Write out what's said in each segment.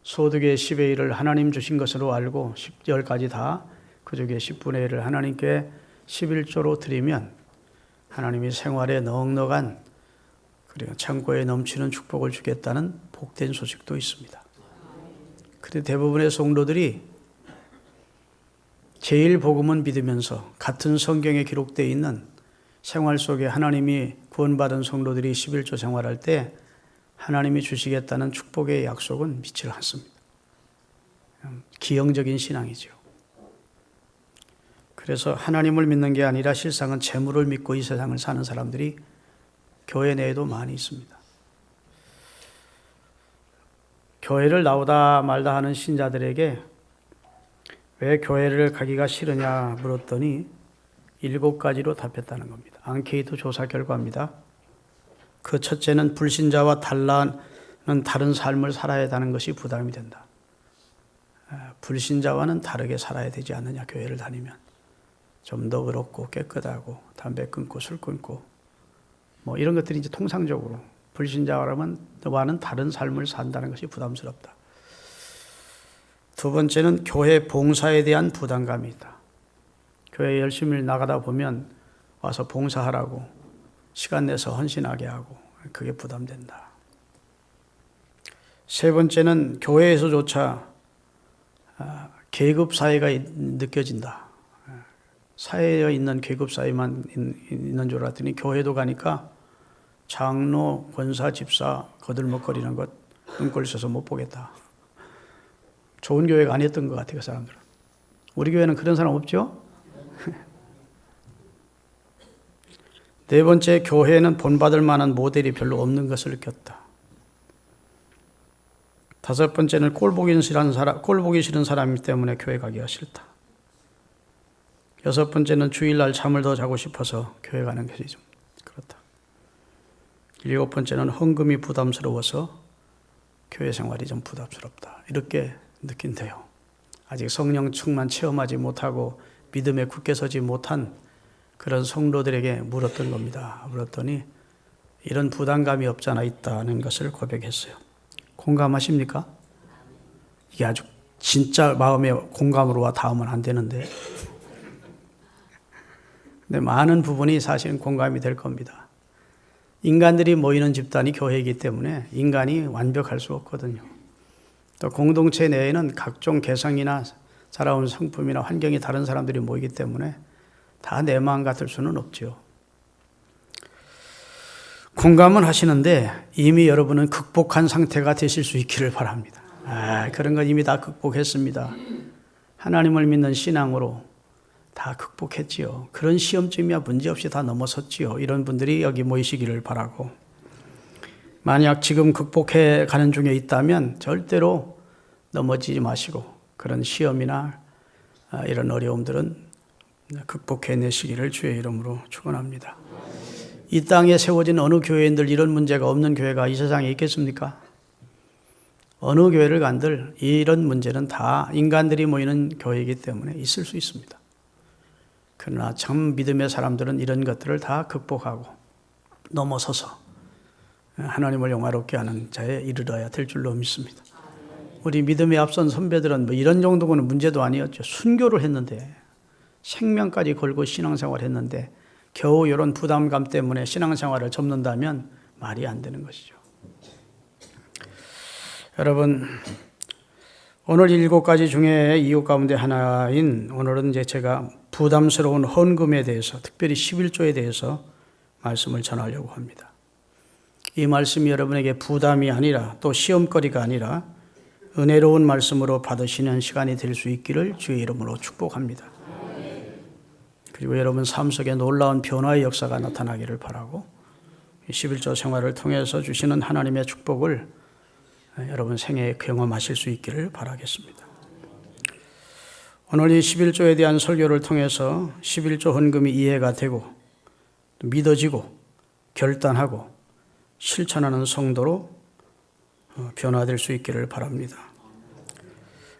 소득의 10의 1을 하나님 주신 것으로 알고 10절까지 다 그 중에 10분의 1을 하나님께 11조로 드리면 하나님이 생활에 넉넉한 그리고 창고에 넘치는 축복을 주겠다는 복된 소식도 있습니다. 그런데 대부분의 성도들이 제일 복음은 믿으면서 같은 성경에 기록되어 있는 생활 속에 하나님이 구원받은 성도들이 11조 생활할 때 하나님이 주시겠다는 축복의 약속은 믿지 않습니다. 기형적인 신앙이죠. 그래서 하나님을 믿는 게 아니라 실상은 재물을 믿고 이 세상을 사는 사람들이 교회 내에도 많이 있습니다. 교회를 나오다 말다 하는 신자들에게 왜 교회를 가기가 싫으냐 물었더니 7가지로 답했다는 겁니다. 앙케이트 조사 결과입니다. 그 첫째는 불신자와 달라는 다른 삶을 살아야 하는 것이 부담이 된다. 불신자와는 다르게 살아야 되지 않느냐, 교회를 다니면. 좀 더 의롭고 깨끗하고 담배 끊고 술 끊고 뭐 이런 것들이 이제 통상적으로 불신자와는 다른 삶을 산다는 것이 부담스럽다. 두 번째는 교회 봉사에 대한 부담감이 있다. 교회 열심히 나가다 보면 와서 봉사하라고 시간 내서 헌신하게 하고 그게 부담된다. 세 번째는 교회에서조차 계급 사회가 느껴진다. 사회에 있는 계급 사회만 있는 줄 알았더니 교회도 가니까 장로, 권사, 집사 거들먹거리는 것 눈꼴 써서 못 보겠다. 좋은 교회가 아니었던 것 같아요, 그 사람들은. 우리 교회는 그런 사람 없죠? 네 번째, 교회는 본받을 만한 모델이 별로 없는 것을 느꼈다. 다섯 번째는 꼴 보기 싫은 사람이기 때문에 교회 가기가 싫다. 여섯 번째는 주일날 잠을 더 자고 싶어서 교회 가는 것이 좀 그렇다. 일곱 번째는 헌금이 부담스러워서 교회 생활이 좀 부담스럽다. 이렇게 느낀대요. 아직 성령 충만 체험하지 못하고 믿음에 굳게 서지 못한 그런 성도들에게 물었던 겁니다. 물었더니 이런 부담감이 없잖아 있다는 것을 고백했어요. 공감하십니까? 이게 아주 진짜 마음에 공감으로 와 닿으면 안 되는데 근데 많은 부분이 사실은 공감이 될 겁니다. 인간들이 모이는 집단이 교회이기 때문에 인간이 완벽할 수 없거든요. 또 공동체 내에는 각종 개성이나 살아온 성품이나 환경이 다른 사람들이 모이기 때문에 다 내 마음 같을 수는 없죠. 공감은 하시는데 이미 여러분은 극복한 상태가 되실 수 있기를 바랍니다. 그런 건 이미 다 극복했습니다. 하나님을 믿는 신앙으로 다 극복했지요. 그런 시험쯤이야 문제없이 다 넘어섰지요. 이런 분들이 여기 모이시기를 바라고, 만약 지금 극복해 가는 중에 있다면 절대로 넘어지지 마시고 그런 시험이나 이런 어려움들은 극복해내시기를 주의 이름으로 축원합니다. 이 땅에 세워진 어느 교회인들 이런 문제가 없는 교회가 이 세상에 있겠습니까? 어느 교회를 간들 이런 문제는 다 인간들이 모이는 교회이기 때문에 있을 수 있습니다. 그러나 참 믿음의 사람들은 이런 것들을 다 극복하고 넘어서서 하나님을 영화롭게 하는 자에 이르러야 될 줄로 믿습니다. 우리 믿음에 앞선 선배들은 뭐 이런 정도는 문제도 아니었죠. 순교를 했는데, 생명까지 걸고 신앙생활을 했는데 겨우 이런 부담감 때문에 신앙생활을 접는다면 말이 안 되는 것이죠. 여러분, 오늘 7가지 중에 이유 가운데 하나인 오늘은 이제 제가 부담스러운 헌금에 대해서, 특별히 11조에 대해서 말씀을 전하려고 합니다. 이 말씀이 여러분에게 부담이 아니라 또 시험거리가 아니라 은혜로운 말씀으로 받으시는 시간이 될 수 있기를 주의 이름으로 축복합니다. 그리고 여러분 삶 속에 놀라운 변화의 역사가 나타나기를 바라고 11조 생활을 통해서 주시는 하나님의 축복을 여러분 생애에 경험하실 수 있기를 바라겠습니다. 오늘 이 11조에 대한 설교를 통해서 11조 헌금이 이해가 되고 믿어지고 결단하고 실천하는 성도로 변화될 수 있기를 바랍니다.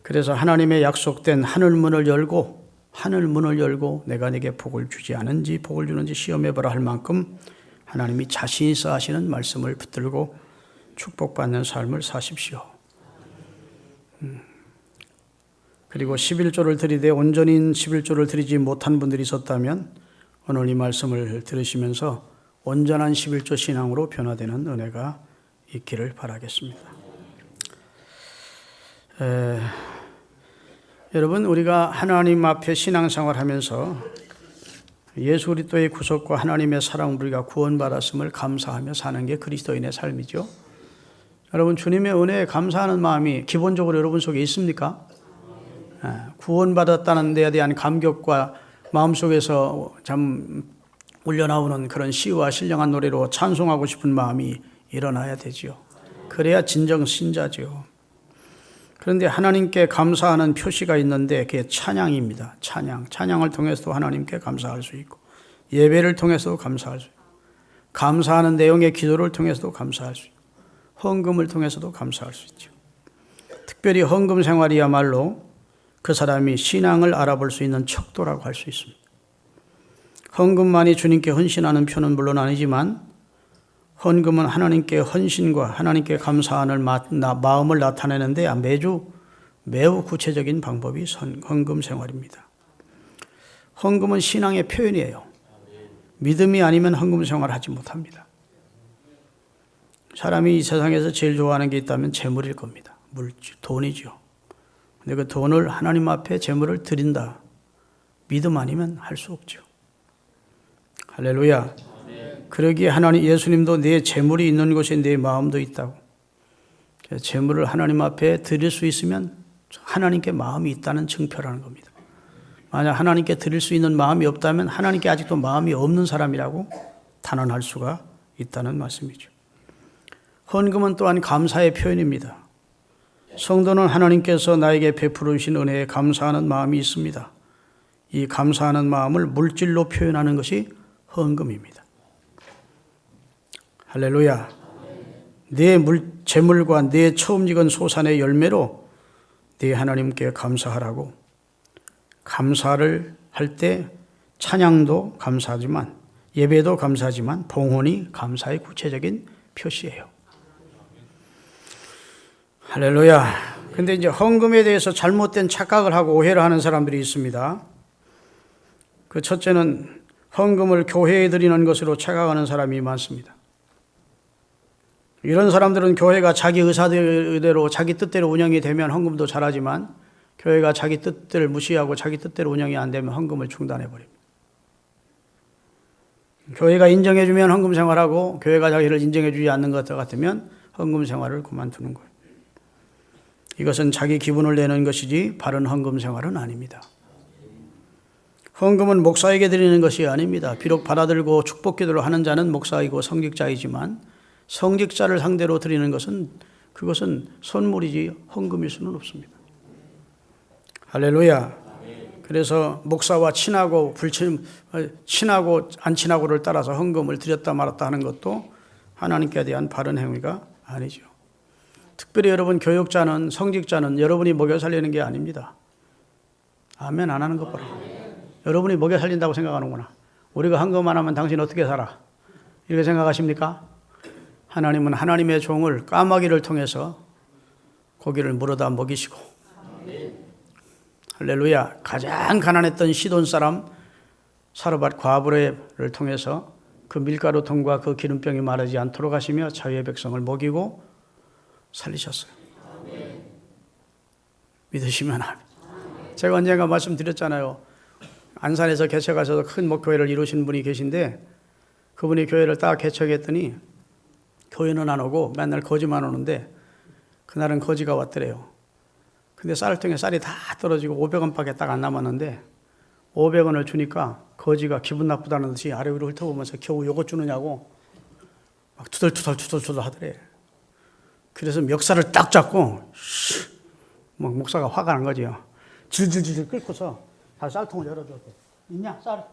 그래서 하나님의 약속된 하늘문을 열고 내가 네게 복을 주지 않은지 복을 주는지 시험해보라 할 만큼 하나님이 자신 있어 하시는 말씀을 붙들고 축복받는 삶을 사십시오. 그리고 11조를 드리되 온전히 11조를 드리지 못한 분들이 있었다면 오늘 이 말씀을 들으시면서 온전한 11조 신앙으로 변화되는 은혜가 있기를 바라겠습니다. 여러분, 우리가 하나님 앞에 신앙생활 하면서 예수 그리스도의 구속과 하나님의 사랑으로 우리가 구원받았음을 감사하며 사는 게 그리스도인의 삶이죠. 여러분, 주님의 은혜에 감사하는 마음이 기본적으로 여러분 속에 있습니까? 구원받았다는 데에 대한 감격과 마음속에서 참 울려나오는 그런 시와 신령한 노래로 찬송하고 싶은 마음이 일어나야 되지요. 그래야 진정 신자죠. 그런데 하나님께 감사하는 표시가 있는데 그게 찬양입니다. 찬양을 통해서도 하나님께 감사할 수 있고 예배를 통해서도 감사할 수 있고 감사하는 내용의 기도를 통해서도 감사할 수 있고 헌금을 통해서도 감사할 수 있죠. 특별히 헌금 생활이야말로 그 사람이 신앙을 알아볼 수 있는 척도라고 할 수 있습니다. 헌금만이 주님께 헌신하는 표는 물론 아니지만 헌금은 하나님께 헌신과 하나님께 감사하는 마음을 나타내는데 매우 구체적인 방법이 헌금 생활입니다. 헌금은 신앙의 표현이에요. 믿음이 아니면 헌금 생활하지 못합니다. 사람이 이 세상에서 제일 좋아하는 게 있다면 재물일 겁니다. 물질, 돈이죠. 근데 그 돈을 하나님 앞에 재물을 드린다. 믿음 아니면 할 수 없죠. 할렐루야. 그러기에 예수님도 내 재물이 있는 곳에 내 마음도 있다고. 재물을 하나님 앞에 드릴 수 있으면 하나님께 마음이 있다는 증표라는 겁니다. 만약 하나님께 드릴 수 있는 마음이 없다면 하나님께 아직도 마음이 없는 사람이라고 단언할 수가 있다는 말씀이죠. 헌금은 또한 감사의 표현입니다. 성도는 하나님께서 나에게 베풀어 주신 은혜에 감사하는 마음이 있습니다. 이 감사하는 마음을 물질로 표현하는 것이 헌금입니다. 할렐루야. 내 재물과 내 처음 익은 소산의 열매로 내 하나님께 감사하라고. 감사를 할 때 찬양도 감사하지만 예배도 감사하지만 봉헌이 감사의 구체적인 표시예요. 할렐루야. 근데 이제 헌금에 대해서 잘못된 착각을 하고 오해를 하는 사람들이 있습니다. 그 첫째는 헌금을 교회에 드리는 것으로 착각하는 사람이 많습니다. 이런 사람들은 교회가 자기 의사대로 자기 뜻대로 운영이 되면 헌금도 잘하지만 교회가 자기 뜻대로 무시하고 자기 뜻대로 운영이 안 되면 헌금을 중단해버립니다. 교회가 인정해주면 헌금 생활하고 교회가 자기를 인정해주지 않는 것 같으면 헌금 생활을 그만두는 거예요. 이것은 자기 기분을 내는 것이지 바른 헌금 생활은 아닙니다. 헌금은 목사에게 드리는 것이 아닙니다. 비록 받아들고 축복 기도를 하는 자는 목사이고 성직자이지만 성직자를 상대로 드리는 그것은 선물이지 헌금일 수는 없습니다. 할렐루야. 그래서 목사와 친하고 안 친하고를 따라서 헌금을 드렸다 말았다 하는 것도 하나님께 대한 바른 행위가 아니죠. 특별히 여러분 교육자는 성직자는 여러분이 먹여 살리는 게 아닙니다. 아멘 안 하는 것 봐라. 여러분이 먹여 살린다고 생각하는구나. 우리가 헌금 안 하면 당신 어떻게 살아? 이렇게 생각하십니까? 하나님은 하나님의 종을 까마귀를 통해서 고기를 물어다 먹이시고 할렐루야. 가장 가난했던 시돈 사람 사르밧 과부를 통해서 그 밀가루 통과 그 기름병이 마르지 않도록 하시며 자유의 백성을 먹이고 살리셨어요. 믿으시면 합니다. 제가 언젠가 말씀드렸잖아요. 안산에서 개척하셔서 큰 목교회를 이루신 분이 계신데 그분이 교회를 딱 개척했더니 교회는 안 오고 맨날 거지만 오는데 그날은 거지가 왔더래요. 근데 쌀통에 쌀이 다 떨어지고 500원밖에 딱 안 남았는데 500원을 주니까 거지가 기분 나쁘다는 듯이 아래 위로 훑어보면서 겨우 요거 주느냐고 막 투덜투덜 하더래. 그래서 멱살을 딱 잡고 막 목사가 화가 난 거지요. 질질질 끓고서 다 쌀통을 열어줬대. 있냐 쌀?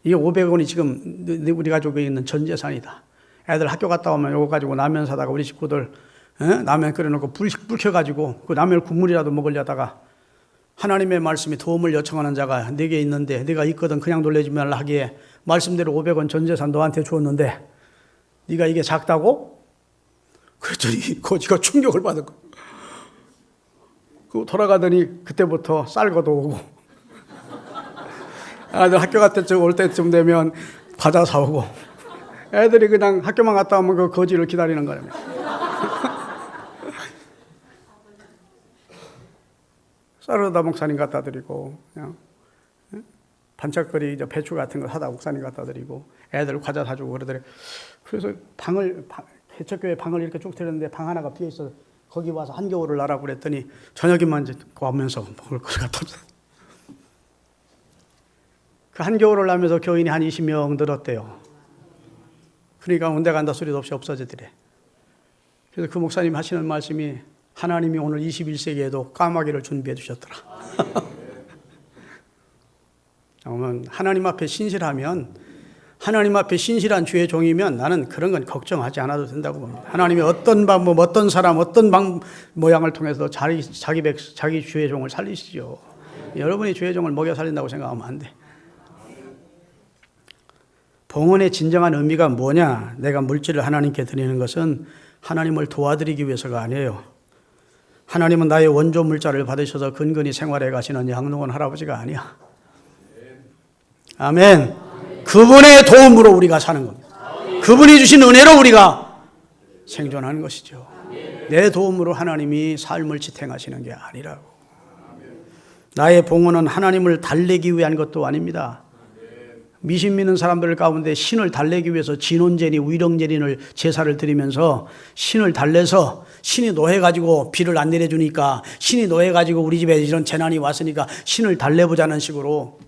이게 500원이 지금 우리 가족에 있는 전 재산이다. 애들 학교 갔다 오면 요거 가지고 라면 사다가 우리 식구들 라면 끓여놓고 불 켜가지고 그 라면 국물이라도 먹으려다가 하나님의 말씀이 도움을 요청하는 자가 내게 있는데 네가 있거든 그냥 놀래지 말라 하기에 말씀대로 500원 전 재산 너한테 주었는데 네가 이게 작다고? 그랬더니 거지가 충격을 받은 거야. 돌아가더니 그때부터 쌀거도 오고 아들 학교 올 때쯤 되면 과자 사오고 애들이 그냥 학교만 갔다 오면 그 거지를 기다리는 거예요. 쌀에다 목사님 갖다 드리고 그냥 반짝거리 이제 배추 같은 거 사다 목사님 갖다 드리고 애들 과자 사주고 그러더래. 그래서 개척교회 방을 이렇게 쭉 들었는데 방 하나가 비어 있어. 거기 와서 한겨울을 나라고 그랬더니 저녁에만 이제 오면서 먹을 걸 갖다 줬어. 그 한겨울을 나면서 교인이 한 20명 늘었대요. 그러니까 온데 간다 소리도 없이 없어지더래. 그래서 그 목사님 하시는 말씀이 하나님이 오늘 21세기에도 까마귀를 준비해 주셨더라. 하나님 앞에 신실하면, 하나님 앞에 신실한 주의 종이면 나는 그런 건 걱정하지 않아도 된다고 봅니다. 하나님이 어떤 방법, 어떤 사람, 어떤 모양을 통해서 자기 주의 종을 살리시죠. 여러분이 주의 종을 먹여 살린다고 생각하면 안 돼. 봉헌의 진정한 의미가 뭐냐? 내가 물질을 하나님께 드리는 것은 하나님을 도와드리기 위해서가 아니에요. 하나님은 나의 원조 물자를 받으셔서 근근히 생활해 가시는 양농원 할아버지가 아니야. 아멘. 그분의 도움으로 우리가 사는 겁니다. 그분이 주신 은혜로 우리가 생존하는 것이죠. 내 도움으로 하나님이 삶을 지탱하시는 게 아니라고. 나의 봉헌은 하나님을 달래기 위한 것도 아닙니다. 미신 믿는 사람들 가운데 신을 달래기 위해서 진혼제니 위령제니를 제사를 드리면서 신을 달래서 신이 노해가지고 비를 안 내려주니까, 신이 노해가지고 우리 집에 이런 재난이 왔으니까 신을 달래보자는 식으로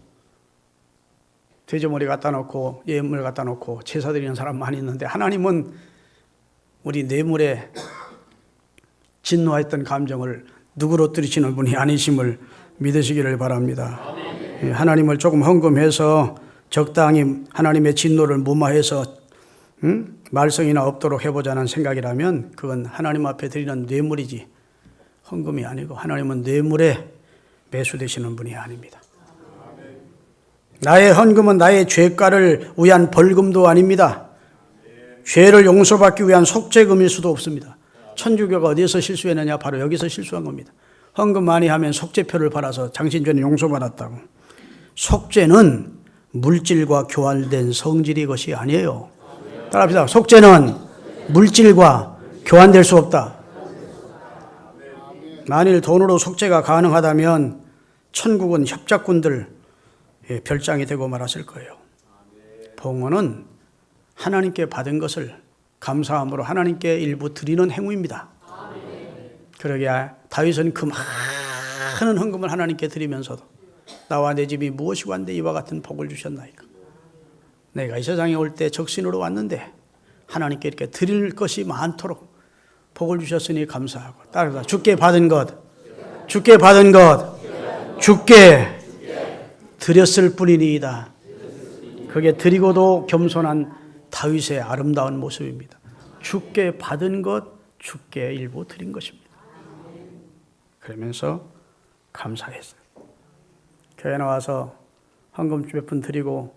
돼지머리 갖다 놓고 예물 갖다 놓고 제사 드리는 사람 많이 있는데, 하나님은 우리 뇌물에 진노했던 감정을 누그러뜨리시는 분이 아니심을 믿으시기를 바랍니다. 하나님을 조금 헌금해서 적당히 하나님의 진노를 무마해서 말썽이나 없도록 해보자는 생각이라면 그건 하나님 앞에 드리는 뇌물이지 헌금이 아니고, 하나님은 뇌물에 매수되시는 분이 아닙니다. 나의 헌금은 나의 죄가를 위한 벌금도 아닙니다. 죄를 용서받기 위한 속죄금일 수도 없습니다. 천주교가 어디에서 실수했느냐? 바로 여기서 실수한 겁니다. 헌금 많이 하면 속죄표를 받아서 당신 죄는 용서받았다고. 속죄는 물질과 교환된 성질이 것이 아니에요. 따라합시다. 속죄는 물질과 교환될 수 없다. 만일 돈으로 속죄가 가능하다면 천국은 협작꾼들 별장이 되고 말았을 거예요. 봉헌은 하나님께 받은 것을 감사함으로 하나님께 일부 드리는 행위입니다. 그러기에 다윗은 그 많은 헌금을 하나님께 드리면서도 나와 내 집이 무엇이고 한데 이와 같은 복을 주셨나이까. 내가 이 세상에 올 때 적신으로 왔는데 하나님께 이렇게 드릴 것이 많도록 복을 주셨으니 감사하고, 따라서 주께 받은 것, 주께 받은 것, 주께 드렸을 뿐이니이다. 그게 드리고도 겸손한 다윗의 아름다운 모습입니다. 주께 받은 것, 주께 일부 드린 것입니다. 그러면서 감사했어요. 교회 나와서 헌금 몇 푼 드리고,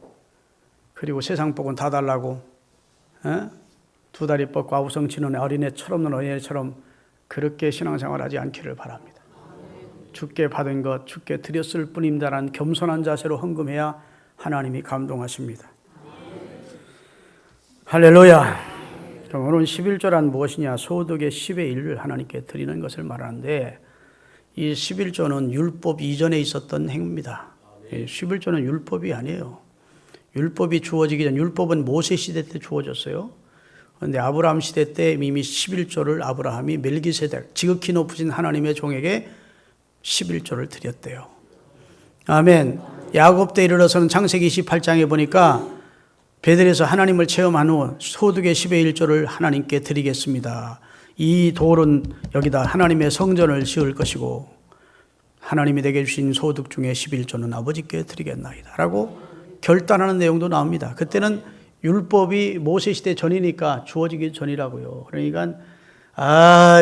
그리고 세상 복은 다 달라고 두 다리 뻗고 아우성치는 어린애 철없는 어린애처럼 그렇게 신앙생활하지 않기를 바랍니다. 주께 받은 것, 주께 드렸을 뿐입니다라는 겸손한 자세로 헌금해야 하나님이 감동하십니다. 할렐루야. 그럼 오늘 11조란 무엇이냐? 소득의 10의 1을 하나님께 드리는 것을 말하는데, 이 11조는 율법 이전에 있었던 행위입니다. 11조는 율법이 아니에요. 율법이 주어지기 전, 율법은 모세 시대 때 주어졌어요. 그런데 아브라함 시대 때 이미 11조를 아브라함이 멜기세덱, 지극히 높으신 하나님의 종에게 11조를 드렸대요. 아멘. 야곱 때 이르러서는 창세기 28장에 보니까 베델에서 하나님을 체험한 후 소득의 10의 1조를 하나님께 드리겠습니다. 이 돌은 여기다 하나님의 성전을 지을 것이고 하나님이 내게 주신 소득 중에 11조는 아버지께 드리겠나이다 라고 결단하는 내용도 나옵니다. 그때는 율법이 모세시대 전이니까 주어지기 전이라고요. 그러니까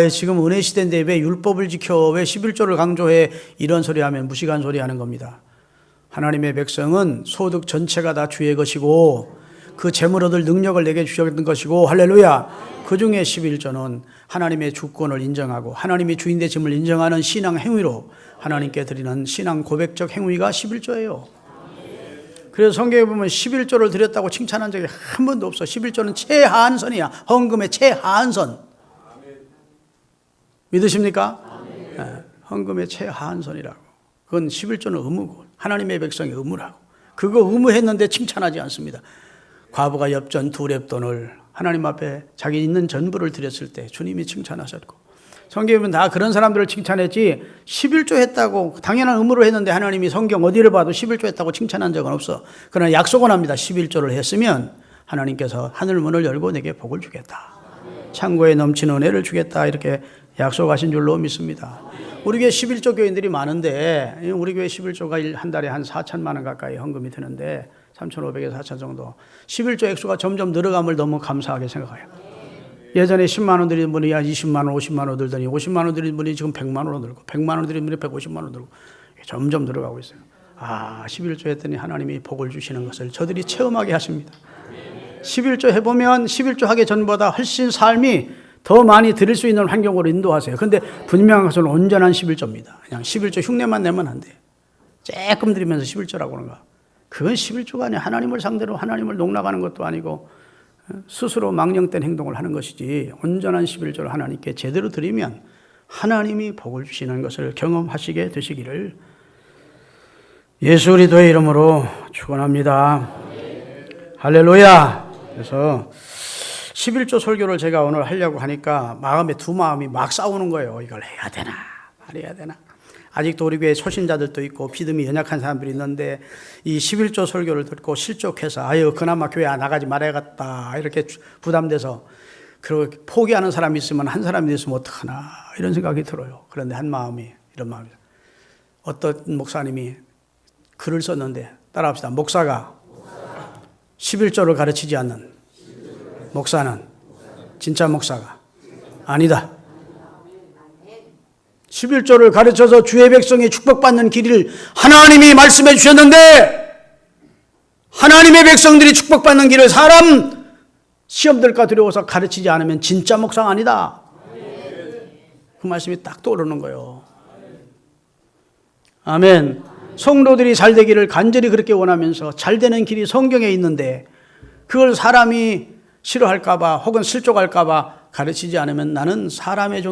지금 은혜 시대인데 왜 율법을 지켜, 왜 11조를 강조해, 이런 소리 하면 무식한 소리 하는 겁니다. 하나님의 백성은 소득 전체가 다 주의 것이고 그 재물 얻을 능력을 내게 주셨던 것이고, 할렐루야. 그 중에 11조는 하나님의 주권을 인정하고 하나님이 주인 되심을 인정하는 신앙 행위로 하나님께 드리는 신앙 고백적 행위가 11조예요. 그래서 성경에 보면 11조를 드렸다고 칭찬한 적이 한 번도 없어. 11조는 최하한선이야. 헌금의 최하한선. 믿으십니까? 네, 헌금의 최하한선이라고. 그건 11조는 의무고 하나님의 백성의 의무라고. 그거 의무했는데 칭찬하지 않습니다. 과부가 엽전 2렙돈을 하나님 앞에 자기 있는 전부를 드렸을 때 주님이 칭찬하셨고, 성경에 보면 다 그런 사람들을 칭찬했지 11조 했다고 당연한 의무로 했는데 하나님이 성경 어디를 봐도 11조 했다고 칭찬한 적은 없어. 그러나 약속은 합니다. 11조를 했으면 하나님께서 하늘문을 열고 내게 복을 주겠다. 창고에 넘치는 은혜를 주겠다. 이렇게 약속하신 줄로 믿습니다. 우리 교회 11조 교인들이 많은데 우리 교회 11조가 한 달에 한 4천만 원 가까이 헌금이 되는데 3,500에서 4천 정도. 11조 액수가 점점 늘어감을 너무 감사하게 생각해요. 예전에 10만 원 드린 분이 20만 원, 50만 원 들더니 50만 원 드린 분이 지금 100만 원으로 늘고 100만 원 드린 분이 150만 원 늘고 점점 늘어가고 있어요. 11조 했더니 하나님이 복을 주시는 것을 저들이 체험하게 하십니다. 11조 해보면 11조 하기 전보다 훨씬 삶이 더 많이 드릴 수 있는 환경으로 인도하세요. 그런데 분명한 것은 온전한 11조입니다. 그냥 11조 흉내만 내면 안 돼요. 조금 드리면서 11조라고 하는 거. 그건 11조가 아니야. 하나님을 상대로 하나님을 농락하는 것도 아니고 스스로 망령된 행동을 하는 것이지, 온전한 11조를 하나님께 제대로 드리면 하나님이 복을 주시는 것을 경험하시게 되시기를 예수 그리스도의 이름으로 축원합니다. 할렐루야. 그래서 11조 설교를 제가 오늘 하려고 하니까 마음에 두 마음이 막 싸우는 거예요. 이걸 해야 되나 말해야 되나. 아직도 우리 교회에 초신자들도 있고 믿음이 연약한 사람들이 있는데 이 11조 설교를 듣고 실족해서 아유 그나마 교회 나가지 말아야겠다 이렇게 부담돼서 그리고 포기하는 사람이 있으면 한 사람이 있으면 어떡하나 이런 생각이 들어요. 그런데 한 마음이 이런 마음이에요. 어떤 목사님이 글을 썼는데 따라합시다. 목사가 11조를 가르치지 않는 목사는 진짜 목사가 아니다. 11조를 가르쳐서 주의 백성이 축복받는 길을 하나님이 말씀해 주셨는데 하나님의 백성들이 축복받는 길을 사람 시험들까 두려워서 가르치지 않으면 진짜 목사가 아니다. 그 말씀이 딱 떠오르는 거예요. 아멘. 성도들이 잘 되기를 간절히 그렇게 원하면서 잘 되는 길이 성경에 있는데 그걸 사람이 싫어할까봐 혹은 실족할까봐 가르치지 않으면 나는 사람의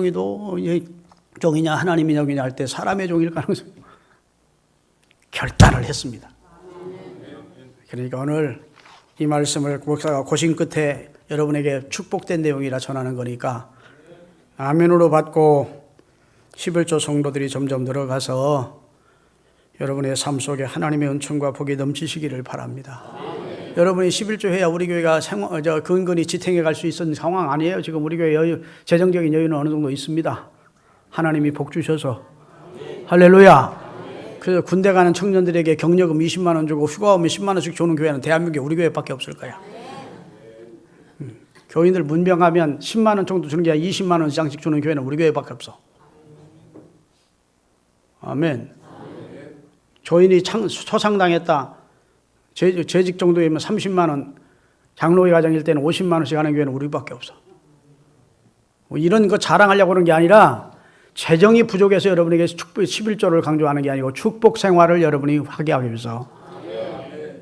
종이냐 하나님의 종이냐 할 때 사람의 종일 가능성 결단을 했습니다. 그러니까 오늘 이 말씀을 목사가 고심 끝에 여러분에게 축복된 내용이라 전하는 거니까 아멘으로 받고 11조 성도들이 점점 늘어가서 여러분의 삶 속에 하나님의 은총과 복이 넘치시기를 바랍니다. 여러분이 11조 해야 우리 교회가 근근히 지탱해 갈 수 있는 상황 아니에요. 지금 우리 교회 재정적인 여유는 어느 정도 있습니다. 하나님이 복 주셔서 할렐루야. 그래서 군대 가는 청년들에게 경력금 20만 원 주고 휴가 오면 10만 원씩 주는 교회는 대한민국에 우리 교회밖에 없을 거야. 교인들 문병하면 10만 원 정도 주는 게 아니라 20만 원 이상씩 주는 교회는 우리 교회밖에 없어. 아멘. 조인이 초상당했다. 재직 정도이면 30만 원, 장로회 과정일 때는 50만 원씩 하는 교회는 우리밖에 없어. 뭐 이런 거 자랑하려고 하는 게 아니라 재정이 부족해서 여러분에게 11조를 강조하는 게 아니고 축복 생활을 여러분이 하게 하기 위해서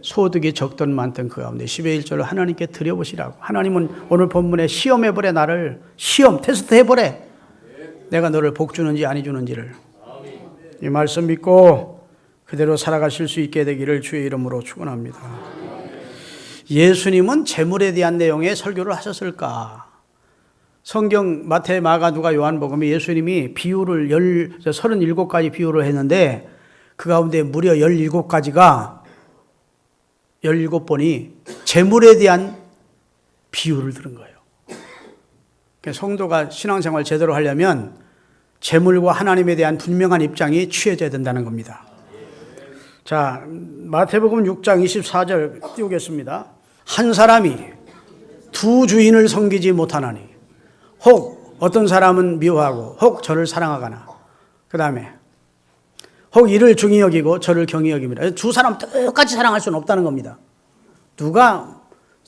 소득이 적든 많든 그 가운데 10의 1조를 하나님께 드려보시라고. 하나님은 오늘 본문에 시험해보래. 나를 테스트 해보래. 내가 너를 복 주는지 아니 주는지를. 이 말씀 믿고 그대로 살아가실 수 있게 되기를 주의 이름으로 축원합니다. 예수님은 재물에 대한 내용의 설교를 하셨을까? 성경 마태, 마가, 누가, 요한복음에 예수님이 비유를 37가지 비유를 했는데 그 가운데 무려 17가지가 17번이 재물에 대한 비유를 들은 거예요. 성도가 신앙생활 제대로 하려면 재물과 하나님에 대한 분명한 입장이 취해져야 된다는 겁니다. 자, 마태복음 6장 24절 띄우겠습니다. 한 사람이 두 주인을 섬기지 못하나니 혹 어떤 사람은 미워하고 혹 저를 사랑하거나 그 다음에 혹 이를 중히 여기고 저를 경히 여깁니다. 두 사람 똑같이 사랑할 수는 없다는 겁니다. 누가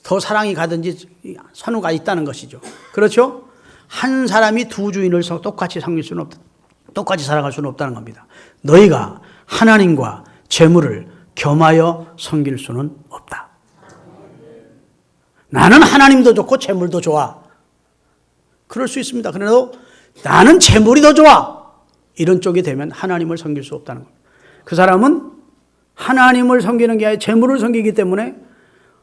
더 사랑이 가든지 선호가 있다는 것이죠. 그렇죠? 한 사람이 두 주인을 똑같이 섬길 수는 없다. 똑같이 살아갈 수는 없다는 겁니다. 너희가 하나님과 재물을 겸하여 섬길 수는 없다. 나는 하나님도 좋고 재물도 좋아. 그럴 수 있습니다. 그래도 나는 재물이 더 좋아. 이런 쪽이 되면 하나님을 섬길 수 없다는 겁니다. 그 사람은 하나님을 섬기는 게 아니라 재물을 섬기기 때문에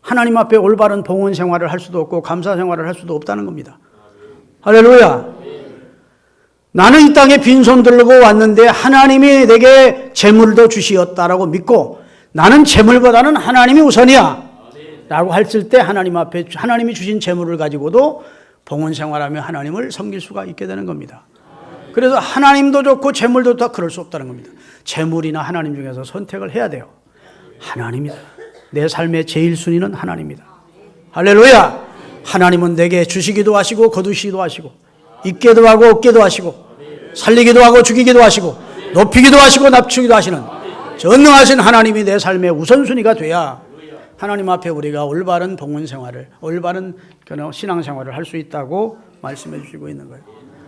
하나님 앞에 올바른 봉헌 생활을 할 수도 없고 감사 생활을 할 수도 없다는 겁니다. 할렐루야. 나는 이 땅에 빈손 들고 왔는데 하나님이 내게 재물도 주시었다라고 믿고 나는 재물보다는 하나님이 우선이야 라고 했을 때 하나님 앞에 하나님이 주신 재물을 가지고도 봉헌 생활하며 하나님을 섬길 수가 있게 되는 겁니다. 그래서 하나님도 좋고 재물도 다 그럴 수 없다는 겁니다. 재물이나 하나님 중에서 선택을 해야 돼요. 하나님이다. 내 삶의 제일 순위는 하나님이다. 할렐루야. 하나님은 내게 주시기도 하시고 거두시기도 하시고 있게도 하고 없게도 하시고 살리기도 하고 죽이기도 하시고 높이기도 하시고 낮추기도 하시는 전능하신 하나님이 내 삶의 우선순위가 돼야 하나님 앞에 우리가 올바른 봉헌 생활을, 올바른 신앙 생활을 할 수 있다고 말씀해 주시고 있는 거예요.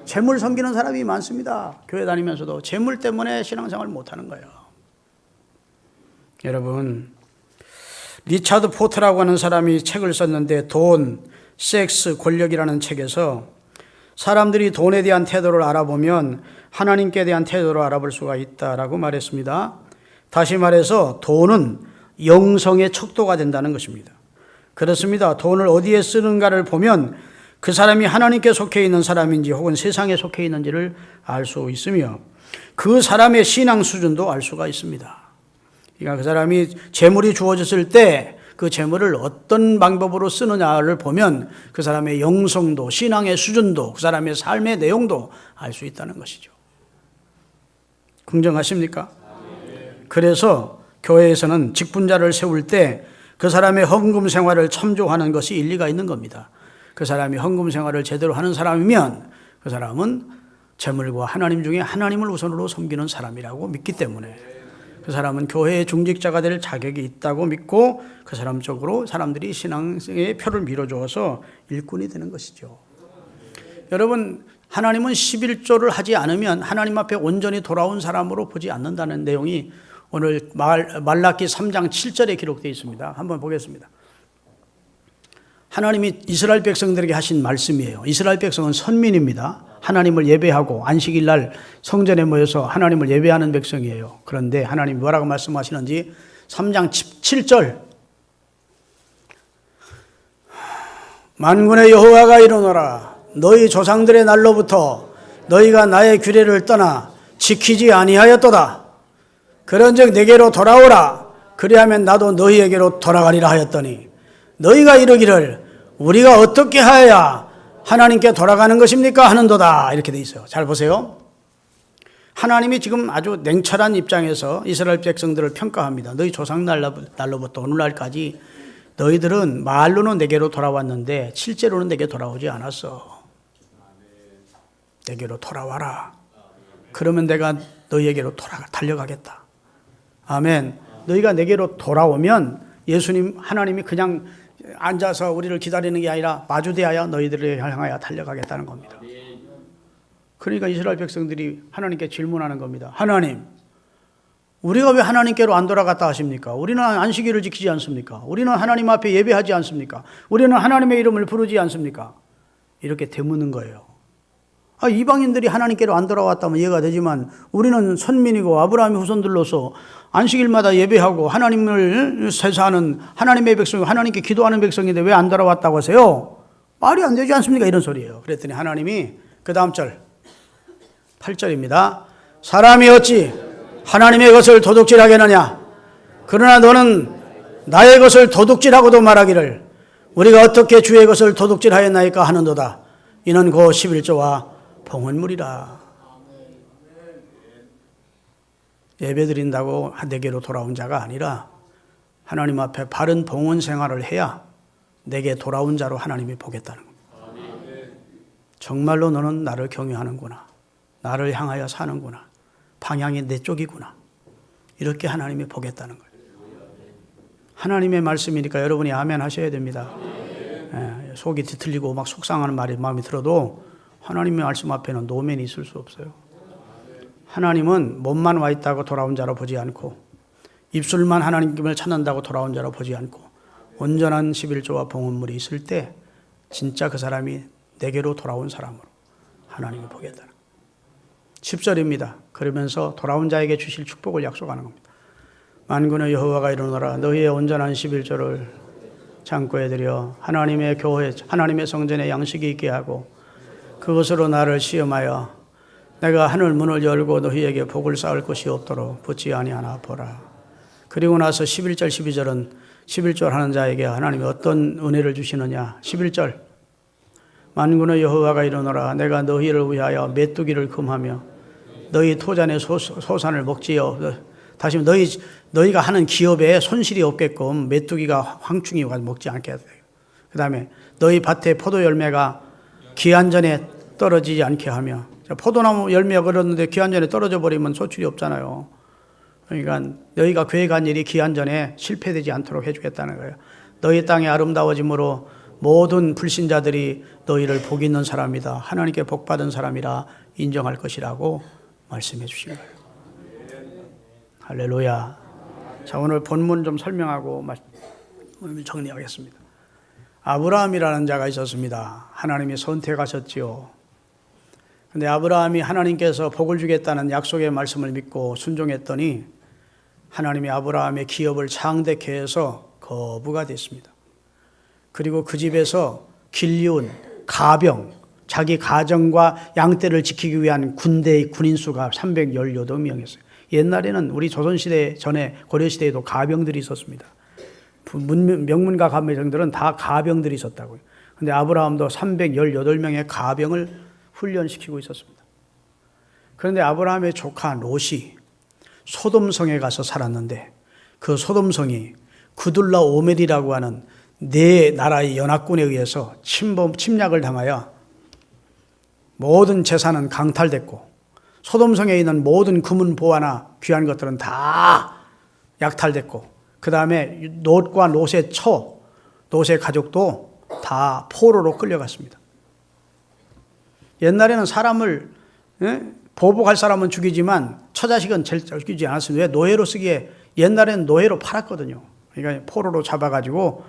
재물 섬기는 사람이 많습니다. 교회 다니면서도 재물 때문에 신앙 생활을 못하는 거예요. 여러분, 리차드 포트라고 하는 사람이 책을 썼는데 돈, 섹스, 권력이라는 책에서 사람들이 돈에 대한 태도를 알아보면 하나님께 대한 태도를 알아볼 수가 있다라고 말했습니다. 다시 말해서 돈은 영성의 척도가 된다는 것입니다. 그렇습니다. 돈을 어디에 쓰는가를 보면 그 사람이 하나님께 속해 있는 사람인지 혹은 세상에 속해 있는지를 알 수 있으며 그 사람의 신앙 수준도 알 수가 있습니다. 그러니까 그 사람이 재물이 주어졌을 때 그 재물을 어떤 방법으로 쓰느냐를 보면 그 사람의 영성도, 신앙의 수준도, 그 사람의 삶의 내용도 알 수 있다는 것이죠. 긍정하십니까? 그래서 교회에서는 직분자를 세울 때 그 사람의 헌금 생활을 참조하는 것이 일리가 있는 겁니다. 그 사람이 헌금 생활을 제대로 하는 사람이면 그 사람은 재물과 하나님 중에 하나님을 우선으로 섬기는 사람이라고 믿기 때문에 그 사람은 교회의 중직자가 될 자격이 있다고 믿고 그 사람 쪽으로 사람들이 신앙의 표를 밀어주어서 일꾼이 되는 것이죠. 여러분, 하나님은 11조를 하지 않으면 하나님 앞에 온전히 돌아온 사람으로 보지 않는다는 내용이 오늘 말라기 3장 7절에 기록되어 있습니다. 한번 보겠습니다. 하나님이 이스라엘 백성들에게 하신 말씀이에요. 이스라엘 백성은 선민입니다. 하나님을 예배하고 안식일 날 성전에 모여서 하나님을 예배하는 백성이에요. 그런데 하나님이 뭐라고 말씀하시는지 3장 7절 만군의 여호와가 이르노라 너희 조상들의 날로부터 너희가 나의 규례를 떠나 지키지 아니하였도다. 그런즉 내게로 돌아오라. 그리하면 나도 너희에게로 돌아가리라 하였더니 너희가 이르기를 우리가 어떻게 하여야 하나님께 돌아가는 것입니까? 하는도다. 이렇게 돼 있어요. 잘 보세요. 하나님이 지금 아주 냉철한 입장에서 이스라엘 백성들을 평가합니다. 너희 조상 날로부터 오늘날까지 너희들은 말로는 내게로 돌아왔는데 실제로는 내게 돌아오지 않았어. 내게로 돌아와라. 그러면 내가 너희에게로 달려가겠다. 아멘. 너희가 내게로 돌아오면 예수님 하나님이 그냥 앉아서 우리를 기다리는 게 아니라 마주대하여 너희들을 향하여 달려가겠다는 겁니다. 그러니까 이스라엘 백성들이 하나님께 질문하는 겁니다. 하나님, 우리가 왜 하나님께로 안 돌아갔다 하십니까? 우리는 안식일을 지키지 않습니까? 우리는 하나님 앞에 예배하지 않습니까? 우리는 하나님의 이름을 부르지 않습니까? 이렇게 되묻는 거예요. 이방인들이 하나님께로 안 돌아왔다면 이해가 되지만 우리는 선민이고 아브라함의 후손들로서 안식일마다 예배하고 하나님을 세사하는 하나님의 백성, 하나님께 기도하는 백성인데 왜 안 돌아왔다고 하세요? 말이 안 되지 않습니까? 이런 소리예요. 그랬더니 하나님이 그 다음 절 8절입니다. 사람이 어찌 하나님의 것을 도둑질하겠느냐? 그러나 너는 나의 것을 도둑질하고도 말하기를 우리가 어떻게 주의 것을 도둑질하였나이까 하는도다. 이는 그 11조와 봉헌물이라. 예배드린다고 내게로 돌아온 자가 아니라 하나님 앞에 바른 봉헌 생활을 해야 내게 돌아온 자로 하나님이 보겠다는 겁니다. 정말로 너는 나를 경외하는구나. 나를 향하여 사는구나. 방향이 내 쪽이구나. 이렇게 하나님이 보겠다는 거예요. 하나님의 말씀이니까 여러분이 아멘 하셔야 됩니다. 속이 뒤틀리고 막 속상하는 말이 마음에 들어도 하나님의 말씀 앞에는 노면이 있을 수 없어요. 하나님은 몸만 와 있다고 돌아온 자로 보지 않고 입술만 하나님을 찾는다고 돌아온 자로 보지 않고 온전한 11조와 봉헌물이 있을 때 진짜 그 사람이 내게로 돌아온 사람으로 하나님을 보겠다는 10절입니다. 그러면서 돌아온 자에게 주실 축복을 약속하는 겁니다. 만군의 여호와가 이르노라 너희의 온전한 11조를 창고에 들여 하나님의 교회 하나님의 성전에 양식이 있게 하고 그것으로 나를 시험하여 내가 하늘 문을 열고 너희에게 복을 쌓을 것이 없도록 붙지 아니하나 보라. 그리고 나서 11절 12절은 11절 하는 자에게 하나님이 어떤 은혜를 주시느냐. 11절 만군의 여호와가 이르노라 내가 너희를 위하여 메뚜기를 금하며 너희 토잔의 소산을 먹지요. 다시 너희가 하는 기업에 손실이 없게끔 메뚜기가 황충이 와서 먹지 않게 해야 돼요. 그 다음에 너희 밭에 포도 열매가 기한 전에 떨어지지 않게 하며 포도나무 열매가 걸었는데 기한 전에 떨어져 버리면 소출이 없잖아요. 그러니까 너희가 계획한 일이 기한 전에 실패되지 않도록 해주겠다는 거예요. 너희 땅이 아름다워짐으로 모든 불신자들이 너희를 복 있는 사람이다. 하나님께 복 받은 사람이라 인정할 것이라고 말씀해 주신 거예요. 할렐루야. 자, 오늘 본문 좀 설명하고 정리하겠습니다. 아브라함이라는 자가 있었습니다. 하나님이 선택하셨지요. 근데 아브라함이 하나님께서 복을 주겠다는 약속의 말씀을 믿고 순종했더니 하나님이 아브라함의 기업을 창대케 해서 거부가 됐습니다. 그리고 그 집에서 길리온, 가병, 자기 가정과 양떼를 지키기 위한 군대의 군인 수가 318명이었어요. 옛날에는 우리 조선시대 전에 고려시대에도 가병들이 있었습니다. 명문가 가병들은 다 가병들이 있었다고요. 그런데 아브라함도 318명의 가병을 훈련시키고 있었습니다. 그런데 아브라함의 조카 롯이 소돔성에 가서 살았는데 그 소돔성이 구둘라 오멜이라고 하는 네 나라의 연합군에 의해서 침략을 당하여 모든 재산은 강탈됐고 소돔성에 있는 모든 금은 보화나 귀한 것들은 다 약탈됐고 그 다음에 롯과 롯의 롯의 가족도 다 포로로 끌려갔습니다. 옛날에는 사람을 보복할 사람은 죽이지만 처자식은 죽이지 않았습니다. 왜? 노예로 쓰기에 옛날에는 노예로 팔았거든요. 그러니까 포로로 잡아가지고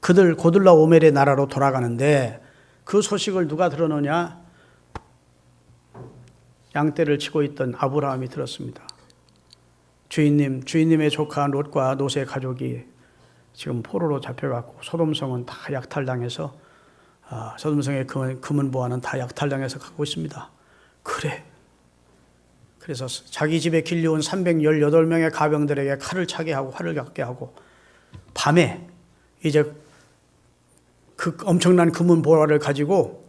그들 고들라 오멜의 나라로 돌아가는데 그 소식을 누가 들었느냐? 양떼를 치고 있던 아브라함이 들었습니다. 주인님의 조카 롯과 롯의 가족이 지금 포로로 잡혀갔고 소돔성은 다 약탈당해서 소돔성의 금은 보화는 다 약탈당해서 갖고 있습니다. 그래. 그래서 자기 집에 길려온 318명의 가병들에게 칼을 차게 하고 활을 갖게 하고 밤에 이제 그 엄청난 금은 보화를 가지고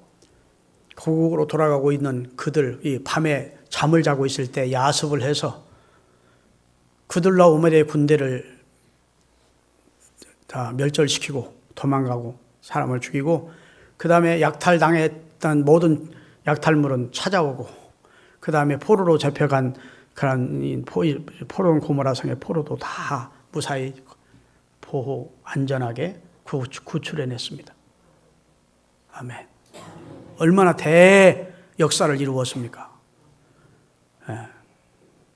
고국으로 돌아가고 있는 그들이 밤에 잠을 자고 있을 때 야습을 해서 구둘라 오멜의 군대를 다 멸절시키고 도망가고 사람을 죽이고 그 다음에 약탈당했던 모든 약탈물은 찾아오고 그 다음에 포로로 잡혀간 그런 포로 고모라 성의 포로도 다 무사히 보호 안전하게 구출해냈습니다. 아멘. 얼마나 대역사를 이루었습니까?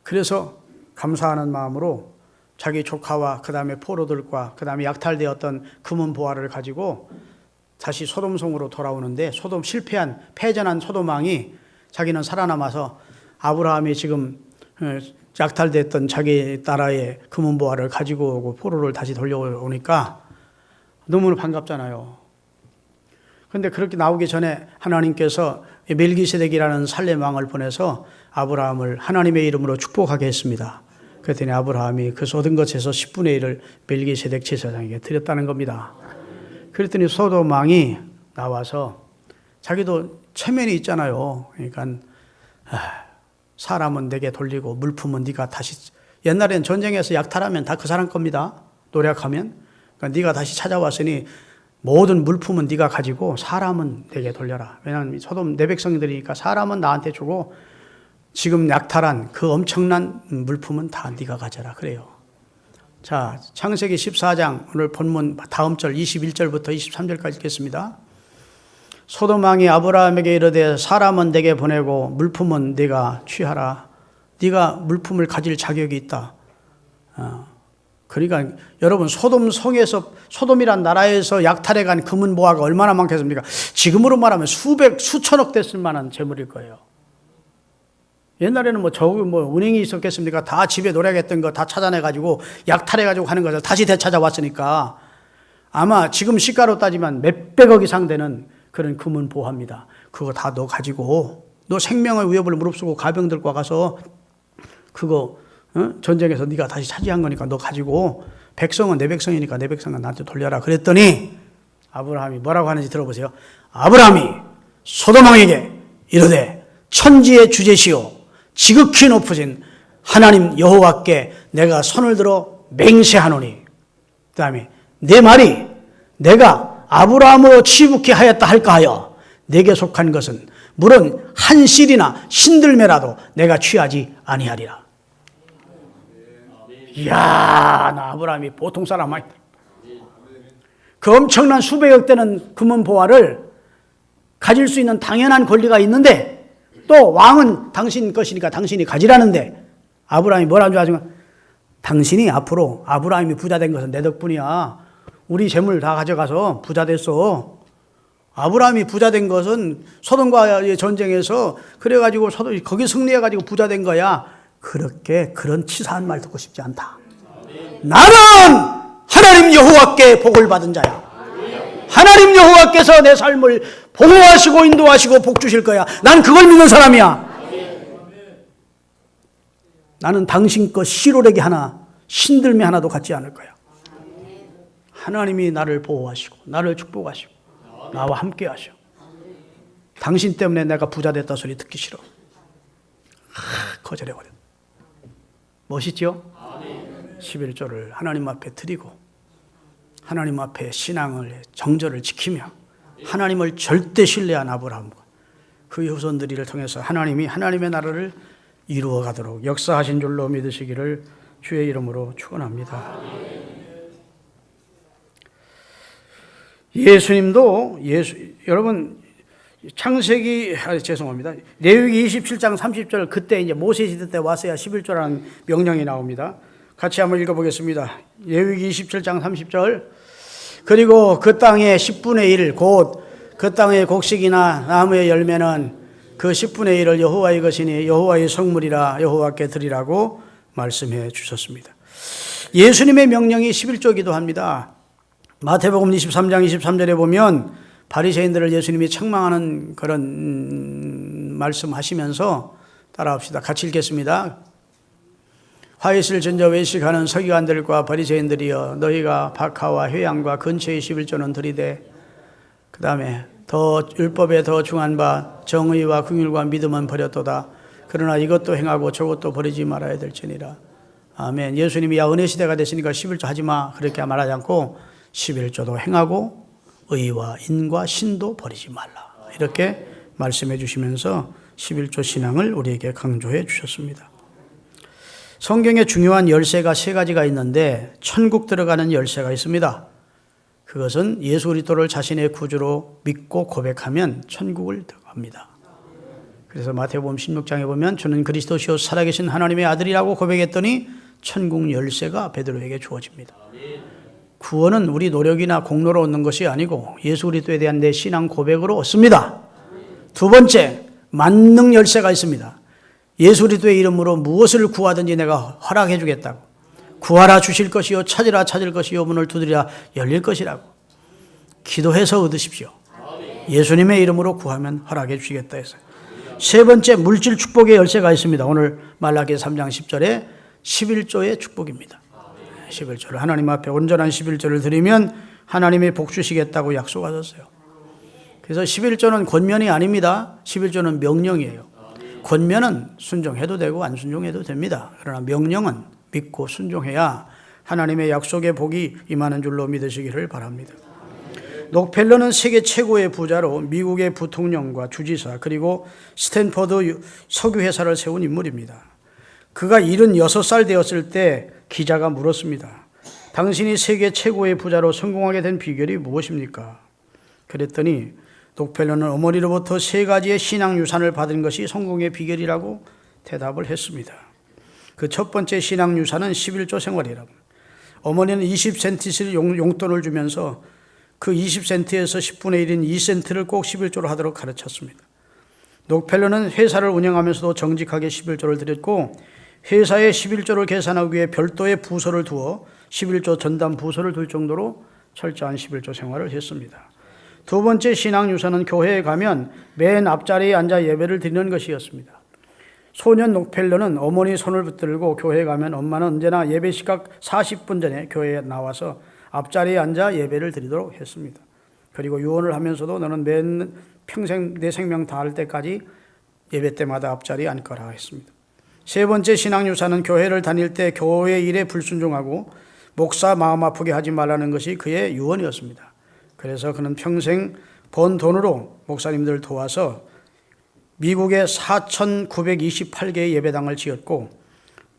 그래서 감사하는 마음으로 자기 조카와 그 다음에 포로들과 그 다음에 약탈되었던 금은 보화를 가지고 다시 소돔성으로 돌아오는데 실패한 패전한 소돔 왕이 자기는 살아남아서 아브라함이 지금 약탈됐던 자기 나라의 금은 보화를 가지고 오고 포로를 다시 돌려오니까 너무 반갑잖아요. 그런데 그렇게 나오기 전에 하나님께서 멜기세덱이라는 살렘 왕을 보내서 아브라함을 하나님의 이름으로 축복하게 했습니다. 그랬더니 아브라함이 그 쏟은 것에서 10분의 1을 멜기세덱 제사장에게 드렸다는 겁니다. 그랬더니 소돔 왕이 나와서 자기도 체면이 있잖아요. 그러니까 사람은 내게 돌리고 물품은 네가 다시, 옛날엔 전쟁에서 약탈하면 다 그 사람 겁니다. 노력하면. 그러니까 네가 다시 찾아왔으니 모든 물품은 네가 가지고 사람은 내게 돌려라. 왜냐하면 소돔 내 백성들이니까 사람은 나한테 주고 지금 약탈한 그 엄청난 물품은 다 네가 가져라. 그래요. 자, 창세기 14장 오늘 본문 다음 절 21절부터 23절까지 읽겠습니다. 소돔 왕이 아브라함에게 이르되 사람은 내게 보내고 물품은 네가 취하라. 네가 물품을 가질 자격이 있다. 그러니까 여러분, 소돔 성에서, 소돔이란 나라에서 약탈해 간 금은 보화가 얼마나 많겠습니까? 지금으로 말하면 수천억 됐을 만한 재물일 거예요. 옛날에는 은행이 있었겠습니까? 다 집에 노력했던 거 다 찾아내가지고 약탈해가지고 하는 것을 다시 되찾아왔으니까 아마 지금 시가로 따지면 몇백억 이상 되는 그런 금은 보화입니다. 그거 다 너 가지고, 너 생명의 위협을 무릅쓰고 가병들과 가서 그거 전쟁에서 네가 다시 차지한 거니까 너 가지고, 백성은 내 백성이니까 내 백성은 나한테 돌려라. 그랬더니 아브라함이 뭐라고 하는지 들어보세요. 아브라함이 소돔 왕에게 이르되 천지의 주제시오 지극히 높으신 하나님 여호와께 내가 손을 들어 맹세하노니, 그 다음에 내 말이 내가 아브라함으로 치부케 하였다 할까 하여 내게 속한 것은 물은 한 실이나 신들매라도 내가 취하지 아니하리라. 이야, 나 아브라함이 보통 사람 아니다. 그 엄청난 수백억 되는 금은 보화를 가질 수 있는 당연한 권리가 있는데, 또 왕은 당신 것이니까 당신이 가지라는데, 아브라함이 뭐라는 줄 아시면, 당신이 앞으로 아브라함이 부자 된 것은 내 덕분이야. 우리 재물 다 가져가서 부자 됐어. 아브라함이 부자 된 것은 소돔과의 전쟁에서 그래가지고 거기 승리해가지고 부자 된 거야. 그런 치사한 말 듣고 싶지 않다. 나는 하나님 여호와께 복을 받은 자야. 하나님 여호와께서 내 삶을 보호하시고 인도하시고 복 주실 거야. 난 그걸 믿는 사람이야. 나는 당신 것 시로레기 하나, 신들매 하나도 갖지 않을 거야. 하나님이 나를 보호하시고 나를 축복하시고 나와 함께 하셔. 당신 때문에 내가 부자 됐다 소리 듣기 싫어. 거절해버려. 멋있죠? 11조를 하나님 앞에 드리고 하나님 앞에 신앙을, 정절을 지키며 하나님을 절대 신뢰한 아브라함과 그의 후손들이를 통해서 하나님이 하나님의 나라를 이루어 가도록 역사하신 줄로 믿으시기를 주의 이름으로 축원합니다. 예수님도 여러분 죄송합니다. 레위기 27장 30절, 그때 이제 모세 시대 때 와서야 11조라는 명령이 나옵니다. 같이 한번 읽어보겠습니다. 레위기 27장 30절. 그리고 그 땅의 10분의 1, 곧 그 땅의 곡식이나 나무의 열매는 그 10분의 1을 여호와의 것이니 여호와의 성물이라 여호와께 드리라고 말씀해 주셨습니다. 예수님의 명령이 11조이기도 합니다. 마태복음 23장 23절에 보면 바리새인들을 예수님이 책망하는 그런 말씀하시면서 따라합시다. 같이 읽겠습니다. 화이슬 전저 외식하는 서기관들과 바리새인들이여, 너희가 박하와 회양과 근처의 11조는 들이되 그 다음에 더 율법에 더 중한 바 정의와 긍휼과 믿음은 버렸도다. 그러나 이것도 행하고 저것도 버리지 말아야 될지니라. 아멘. 예수님이 야 은혜 시대가 됐으니까 11조 하지 마 그렇게 말하지 않고 11조도 행하고 의와 인과 신도 버리지 말라. 이렇게 말씀해 주시면서 11조 신앙을 우리에게 강조해 주셨습니다. 성경에 중요한 열쇠가 세 가지가 있는데 천국 들어가는 열쇠가 있습니다. 그것은 예수 그리스도를 자신의 구주로 믿고 고백하면 천국을 들어갑니다. 그래서 마태복음 16장에 보면 주는 그리스도시요 살아계신 하나님의 아들이라고 고백했더니 천국 열쇠가 베드로에게 주어집니다. 구원은 우리 노력이나 공로로 얻는 것이 아니고 예수 그리스도에 대한 내 신앙 고백으로 얻습니다. 두 번째, 만능 열쇠가 있습니다. 예수 그리스도의 이름으로 무엇을 구하든지 내가 허락해 주겠다고. 구하라 주실 것이요 찾으라 찾을 것이요 문을 두드리라 열릴 것이라고. 기도해서 얻으십시오. 예수님의 이름으로 구하면 허락해 주시겠다 해서. 세 번째, 물질 축복의 열쇠가 있습니다. 오늘 말라기 3장 10절에 11조의 축복입니다. 11조를 하나님 앞에 온전한 11조를 드리면 하나님이 복 주시겠다고 약속하셨어요. 그래서 11조는 권면이 아닙니다. 11조는 명령이에요. 권면은 순종해도 되고 안 순종해도 됩니다. 그러나 명령은 믿고 순종해야 하나님의 약속의 복이 임하는 줄로 믿으시기를 바랍니다. 록펠러는 세계 최고의 부자로 미국의 부통령과 주지사 그리고 스탠퍼드 석유회사를 세운 인물입니다. 그가 76살 되었을 때 기자가 물었습니다. 당신이 세계 최고의 부자로 성공하게 된 비결이 무엇입니까? 그랬더니 록펠러는 어머니로부터 3가지의 신앙 유산을 받은 것이 성공의 비결이라고 대답을 했습니다. 그 첫 번째 신앙 유산은 11조 생활이라고. 어머니는 20센트씩 용돈을 주면서 그 20센트에서 10분의 1인 2센트를 꼭 11조로 하도록 가르쳤습니다. 록펠러는 회사를 운영하면서도 정직하게 11조를 드렸고 회사에 11조를 계산하기 위해 별도의 부서를 두어 11조 전담 부서를 둘 정도로 철저한 11조 생활을 했습니다. 두 번째 신앙 유산은 교회에 가면 맨 앞자리에 앉아 예배를 드리는 것이었습니다. 소년 록펠러는 어머니 손을 붙들고 교회에 가면 엄마는 언제나 예배 시각 40분 전에 교회에 나와서 앞자리에 앉아 예배를 드리도록 했습니다. 그리고 유언을 하면서도 너는 평생 내 생명 다할 때까지 예배 때마다 앞자리에 앉거라 했습니다. 세 번째 신앙 유산은 교회를 다닐 때 교회 일에 불순종하고 목사 마음 아프게 하지 말라는 것이 그의 유언이었습니다. 그래서 그는 평생 번 돈으로 목사님들을 도와서 미국에 4,928개의 예배당을 지었고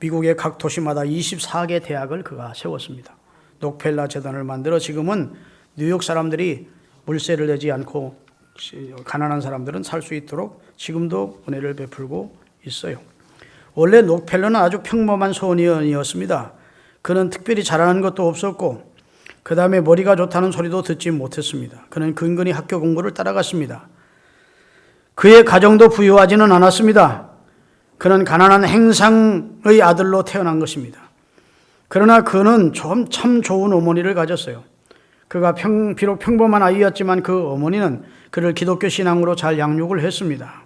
미국의 각 도시마다 24개 대학을 그가 세웠습니다. 록펠러 재단을 만들어 지금은 뉴욕 사람들이 물세를 내지 않고 가난한 사람들은 살 수 있도록 지금도 은혜를 베풀고 있어요. 원래 록펠러는 아주 평범한 소년이었습니다. 그는 특별히 잘하는 것도 없었고 그 다음에 머리가 좋다는 소리도 듣지 못했습니다. 그는 근근히 학교 공부를 따라갔습니다. 그의 가정도 부유하지는 않았습니다. 그는 가난한 행상의 아들로 태어난 것입니다. 그러나 그는 참 좋은 어머니를 가졌어요. 그가 비록 평범한 아이였지만 그 어머니는 그를 기독교 신앙으로 잘 양육을 했습니다.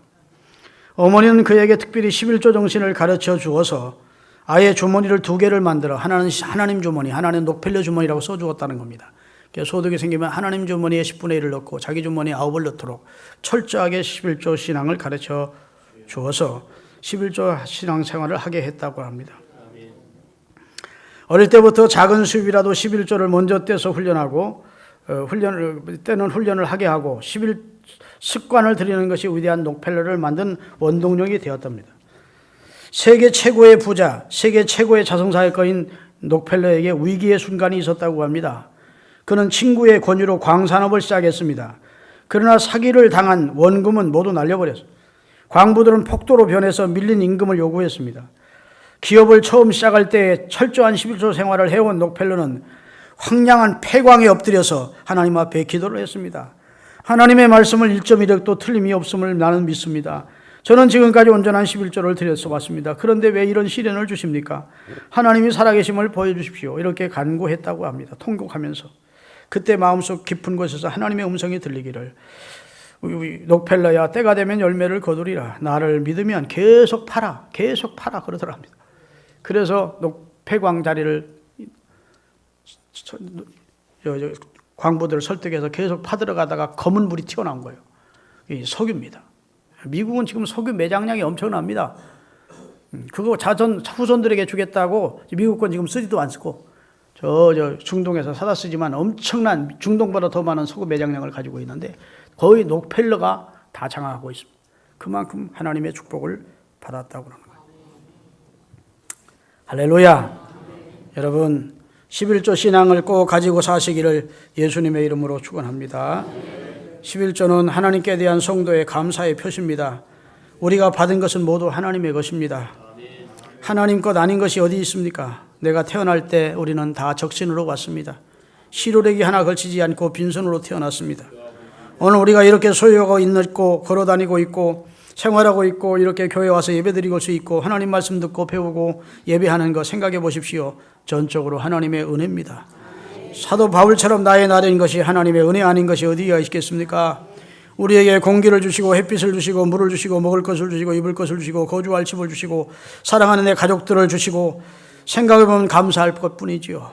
어머니는 그에게 특별히 11조 정신을 가르쳐 주어서 아예 주머니를 2개를 만들어 하나는 하나님 주머니, 하나는 록펠러 주머니라고 써주었다는 겁니다. 소득이 생기면 하나님 주머니에 10분의 1을 넣고 자기 주머니에 9을 넣도록 철저하게 11조 신앙을 가르쳐 주어서 11조 신앙 생활을 하게 했다고 합니다. 어릴 때부터 작은 수입이라도 11조를 먼저 떼서 훈련하고 훈련을 하게 하고 11 습관을 들이는 것이 위대한 록펠러를 만든 원동력이 되었답니다. 세계 최고의 부자, 세계 최고의 자선사역가인 록펠러에게 위기의 순간이 있었다고 합니다. 그는 친구의 권유로 광산업을 시작했습니다. 그러나 사기를 당한 원금은 모두 날려버렸어요. 광부들은 폭도로 변해서 밀린 임금을 요구했습니다. 기업을 처음 시작할 때 철저한 11조 생활을 해온 록펠러는 황량한 폐광에 엎드려서 하나님 앞에 기도를 했습니다. 하나님의 말씀을 1.1획도 틀림이 없음을 나는 믿습니다. 저는 지금까지 온전한 11조를 드려서 왔습니다. 그런데 왜 이런 시련을 주십니까? 하나님이 살아계심을 보여주십시오. 이렇게 간구했다고 합니다. 통곡하면서. 그때 마음속 깊은 곳에서 하나님의 음성이 들리기를 록펠러야 때가 되면 열매를 거두리라. 나를 믿으면 계속 팔아 그러더랍니다. 그래서 폐광 자리를 광부들을 설득해서 계속 파들어가다가 검은 물이 튀어나온 거예요. 이 석유입니다. 미국은 지금 석유 매장량이 엄청납니다. 그거 후손들에게 주겠다고 미국 건 지금 쓰지도 않고 저 중동에서 사다 쓰지만 엄청난 중동보다 더 많은 석유 매장량을 가지고 있는데 거의 록펠러가 다 장악하고 있습니다. 그만큼 하나님의 축복을 받았다고 그러는 거예요. 할렐루야. 여러분 11조 신앙을 꼭 가지고 사시기를 예수님의 이름으로 축원합니다. 11조는 하나님께 대한 성도의 감사의 표시입니다. 우리가 받은 것은 모두 하나님의 것입니다. 하나님 것 아닌 것이 어디 있습니까? 내가 태어날 때 우리는 다 적신으로 왔습니다. 시루레기 하나 걸치지 않고 빈손으로 태어났습니다. 오늘 우리가 이렇게 소유하고 있고 걸어다니고 있고 생활하고 있고 이렇게 교회 와서 예배드리고 수 있고 하나님 말씀 듣고 배우고 예배하는 거 생각해 보십시오. 전적으로 하나님의 은혜입니다. 사도 바울처럼 나의 나된 것이 하나님의 은혜 아닌 것이 어디가 있겠습니까? 우리에게 공기를 주시고 햇빛을 주시고 물을 주시고 먹을 것을 주시고 입을 것을 주시고 거주할 집을 주시고 사랑하는 내 가족들을 주시고 생각해보면 감사할 것뿐이지요.